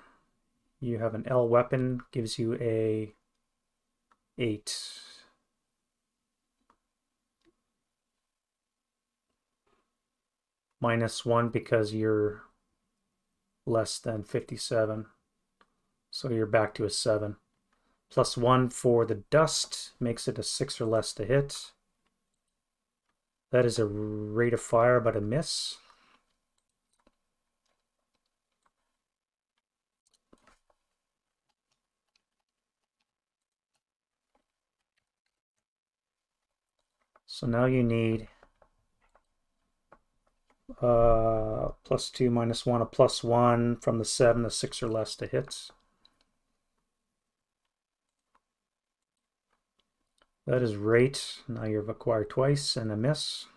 You have an L weapon, gives you a 8. -1 because you're less than 57. So you're back to a 7. +1 for the dust makes it a 6 or less to hit. That is a rate of fire, but a miss. So now you need +2 -1, a +1 from the 7, a 6 or less to hit. That is rate. Now you've acquired twice and a miss.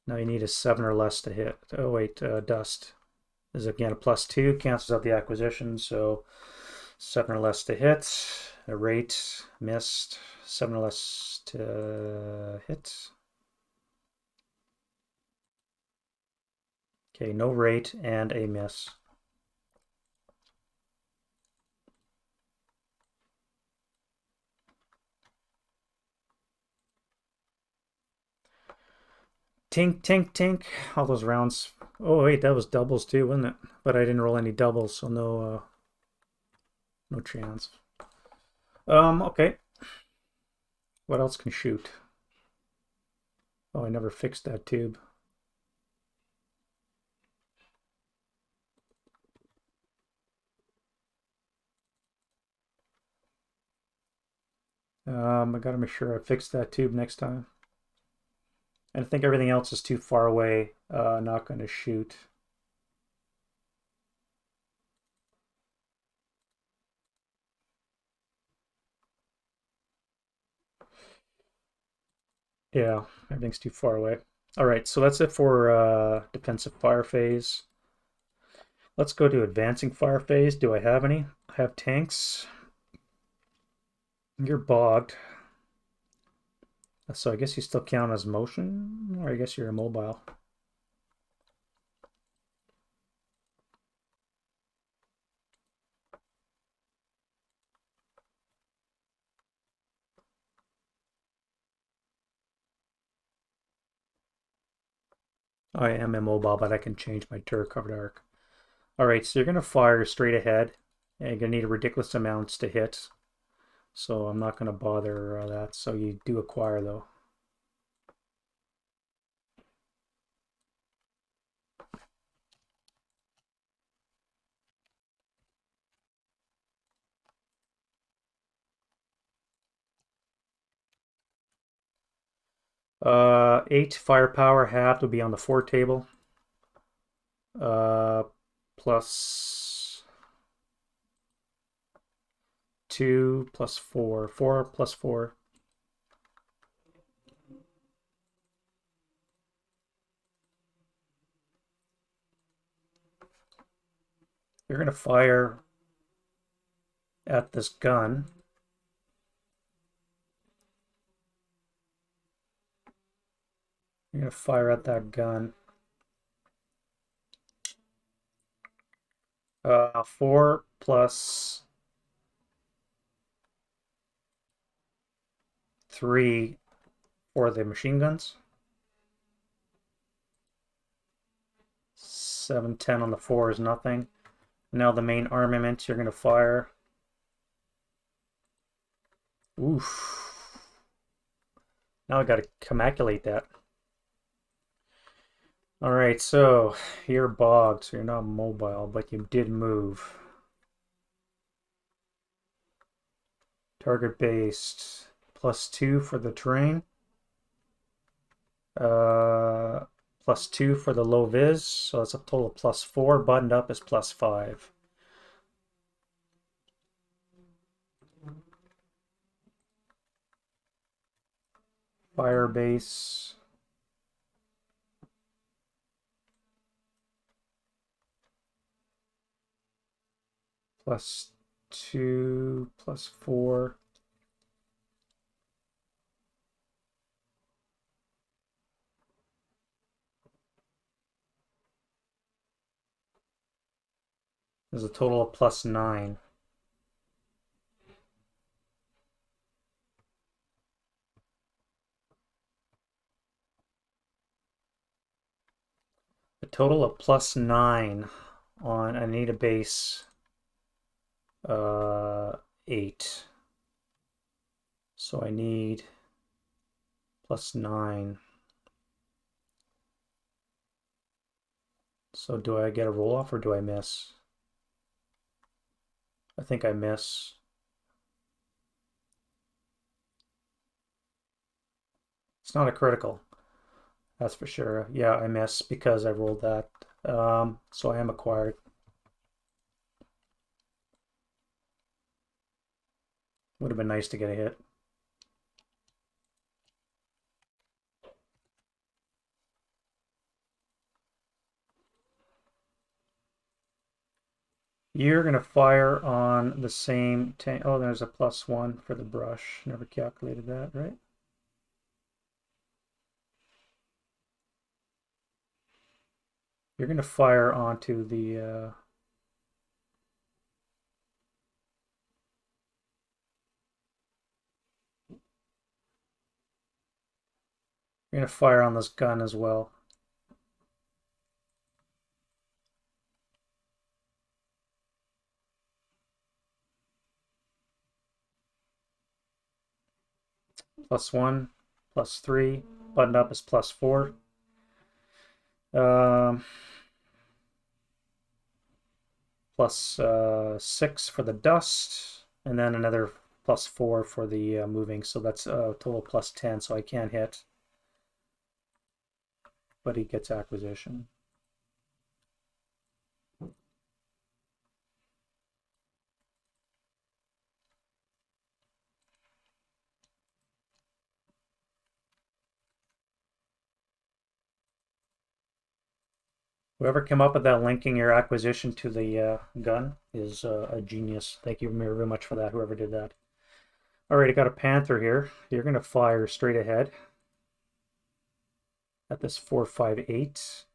Now you need a 7 or less to hit. Oh wait, dust is again a +2, cancels out the acquisition, so 7 or less to hit. A rate, missed. 7 or less to hit. Okay, no rate and a miss. Tink, tink, tink. All those rounds. Oh wait, that was doubles too, wasn't it? But I didn't roll any doubles, so no chance. Okay. What else can shoot? Oh, I never fixed that tube. I gotta make sure I fix that tube next time. And I think everything else is too far away, not going to shoot. Yeah, everything's too far away. All right, so that's it for defensive fire phase. Let's go to advancing fire phase. Do I have any? I have tanks. You're bogged. So I guess you still count as motion, or I guess you're immobile. I am immobile, but I can change my turret covered arc. All right, so you're going to fire straight ahead, and you're going to need ridiculous amounts to hit. So I'm not going to bother that. So you do acquire, though. 8 firepower halved will be on the 4 table. Plus 2 plus 4. 4 plus 4. You're going to fire at this gun. You're going to fire at that gun. 4 plus 3 for the machine guns. 7, 10 on the 4 is nothing. Now the main armament you're going to fire. Oof. Now I got to calculate that. All right, so you're bogged, so you're not mobile, but you did move. Target based +2 for the terrain. +2 for the low vis, so that's a total of +4. Buttoned up is +5. Fire base. +2 +4. There's a total of +9. A total of +9 on, I need a base 8. So I need +9. So do I get a roll off or do I miss? I think I miss. It's not a critical, that's for sure. Yeah, I miss because I rolled that. So I am acquired. Would have been nice to get a hit. You're going to fire on the same tank. Oh, there's a +1 for the brush. Never calculated that, right? You're going to fire onto the... you're going to fire on this gun as well. +1, +3. Buttoned up is +4. +6 for the dust, and then another +4 for the moving, so that's a total +10, so I can't hit. But he gets acquisition. Whoever came up with that linking your acquisition to the gun is a genius. Thank you very much for that, whoever did that. All right, I got a Panther here. You're going to fire straight ahead at this 458.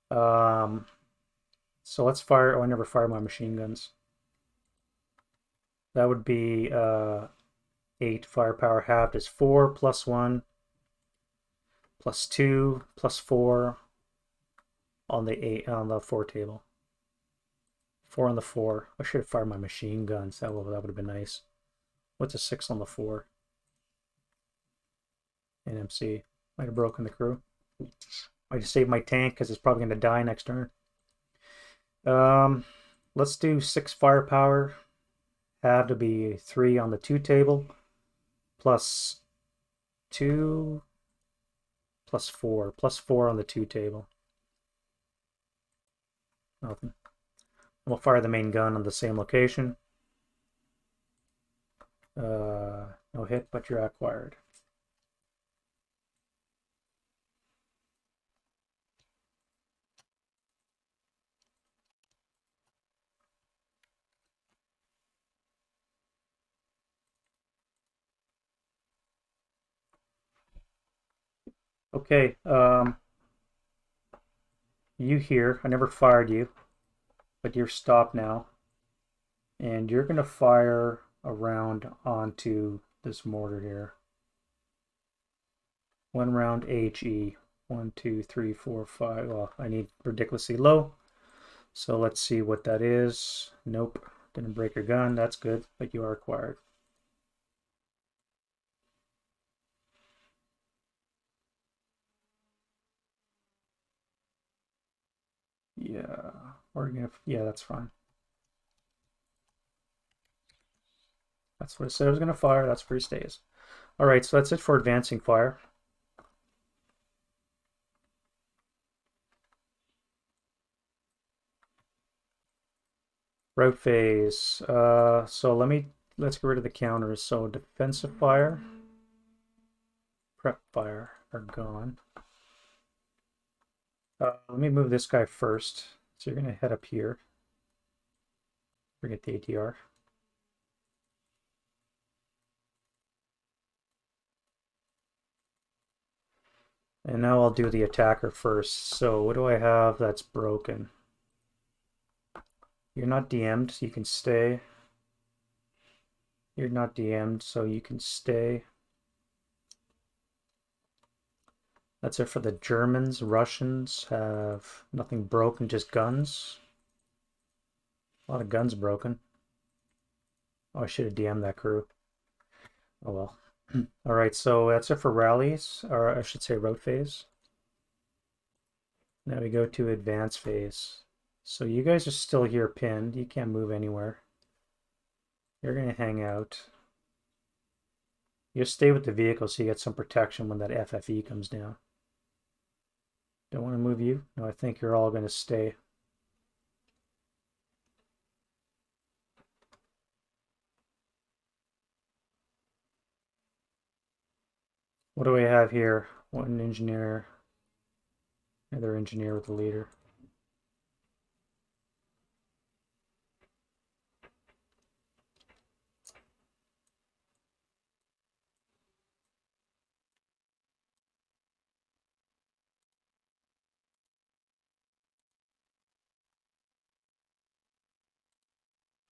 So let's fire. Oh, I never fire my machine guns. That would be 8 firepower halved is 4 plus 1 plus 2 plus 4 on the 4 table. 4 on the 4. I should have fired my machine guns. That would have been nice. What's a 6 on the 4? NMC. Might have broken the crew. I just saved my tank because it's probably going to die next turn. Let's do 6 firepower. Have to be 3 on the 2 table. Plus 2 plus 4. Plus 4 on the 2 table. Nothing. We'll fire the main gun on the same location. No hit, but you're acquired. Okay, you here, I never fired you, but you're stopped now. And you're going to fire a round onto this mortar here. 1 round HE. 1, 2, 3, 4, 5. Well, I need ridiculously low. So let's see what that is. Nope, didn't break your gun. That's good, but you are acquired. Yeah, we're gonna. Yeah, that's fine. That's what it said it was gonna fire. That's where he stays. All right, so that's it for advancing fire. Route phase. So let's get rid of the counters. So defensive fire, prep fire are gone. Let me move this guy first. So you're gonna head up here. Forget the ATR. And now I'll do the attacker first. So what do I have that's broken? You're not DM'd, so you can stay. You're not DM'd, so you can stay. That's it for the Germans. Russians have nothing broken, just guns. A lot of guns broken. Oh, I should have DM'd that crew. Oh well. All right, so that's it for rallies, or I should say route phase. Now we go to advance phase. So you guys are still here pinned. You can't move anywhere. You're going to hang out. You stay with the vehicle so you get some protection when that FFE comes down. Don't want to move you? No, I think you're all going to stay. What do we have here? One engineer. Another engineer with the leader.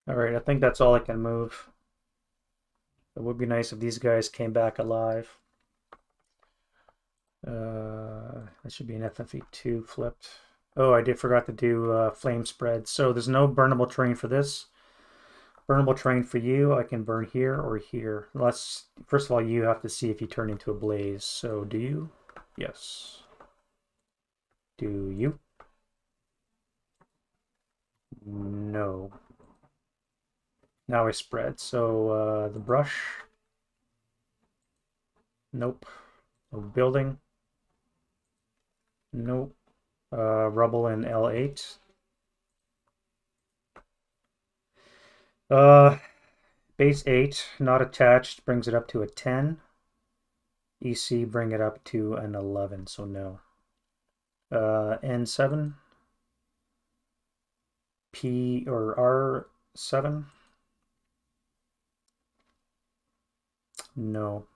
All right, I think that's all I can move. It would be nice if these guys came back alive. That should be an FFE2 flipped. Oh, I forgot to do flame spread. So there's no burnable terrain for this. Burnable terrain for you, I can burn here or here. First of all, you have to see if you turn into a blaze. So do you? Yes. Do you? No. Now I spread. So the brush. Nope. No building. Nope. Rubble in L8. Base 8, not attached, brings it up to a 10. EC, bring it up to an 11, so no. N7. P or R7. No.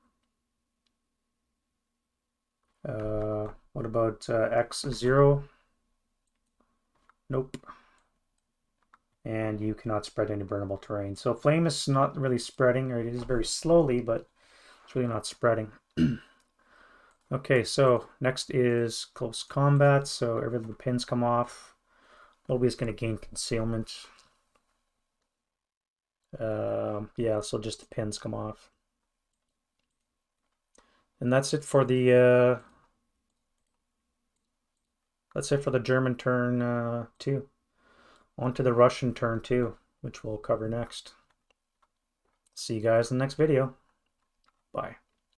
What about X0? Nope. And you cannot spread any burnable terrain. So flame is not really spreading, or it is very slowly, but it's really not spreading. Okay, so next is close combat. So every the pins come off. Nobody's going to gain concealment. Yeah, so just the pins come off. And that's it for the German turn 2. On to the Russian turn 2, which we'll cover next. See you guys in the next video. Bye.